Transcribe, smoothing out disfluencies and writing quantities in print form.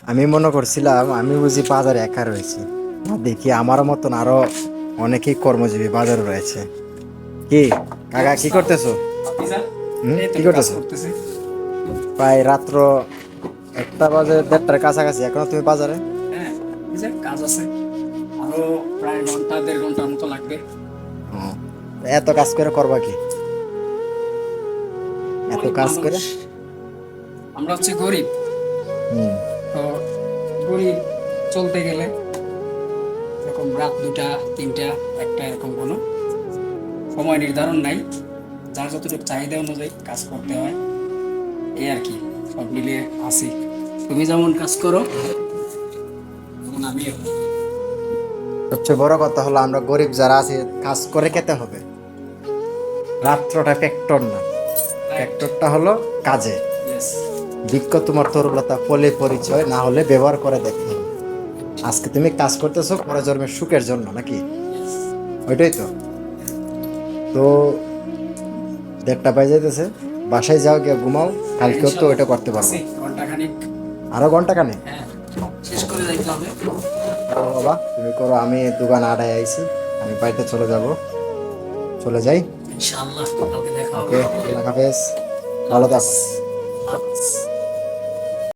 আমি মনে করছিলাম আমি বুঝি বাজারে একা রয়েছি, না দেখি আমার মতন আরো অনেকেই কর্মজীবী বাজারে রয়েছে। কি কি কাকা কি অবস্থা করতেছো? ভাতিজা? এই তো কি একটু কাজ করতেছো? করতেছি। প্রায় রাত্র 1টা বাজে, 1:30টার কাছাকাছি, এখনো তুমি বাজারে? হ্যাঁ, এই যে কাজ আছে, আরো প্রায় ঘন্টা 1.5 ঘন্টার মতো লাগবে। হুম। এত কাজ করে করবা কি? এত গরিব কাজ মানুষ, করে? আমরা হচ্ছে গরিব। হুম। তো গরিব চলতে গেলে এরকম রাত 2টা 3টা 1টা এরকম কোনো সময় নির্ধারণ নাই। যার যতটুকু চাহিদা অনুযায়ী কাজ করতে হয়, এই আর কি। সব মিলিয়ে আছি। তুমি যেমন কাজ করো তেমন আমিও। সবচেয়ে বড় কথা হলো আমরা গরিব যারা আছি কাজ করে খেতে হবে। রাত্রটা ফ্যাক্টর না, রাইট। ফ্যাক্টরটা হলো কাজে। ইয়েস। বৃক্ষ তোমার তরুলতা ফলে পরিচয় না হলে ব্যবহার করে দেখতে হবে। আজকে তুমি কাজ করতেছো পরে জন্মের সুখের জন্য নাকি? ইয়েস। ওইটাই তো। তো 1:30 বাজে যাইতেছে, বাসায় যাও গিয়ে ঘুমাও, কালকেও তো ইনশাল্লাহ ওইটা করতে পারবো। আছি ঘন্টা খানিক। আরো ঘন্টা কানে। হ্যাঁ, শেষ করে যাইতে হবে। করো বাবা, তুমি করো, আমি দোকান আড়াই আইছি, আমি বাড়িতে চলে যাব। চলে যাই। ইনশাআল্লাহ কালকে দেখা হবে। ওকে, আল্লাহ হাফেজ, আল্লাহ ভালো হাফেজ। থাকো। আল্লাহ হাফেজ।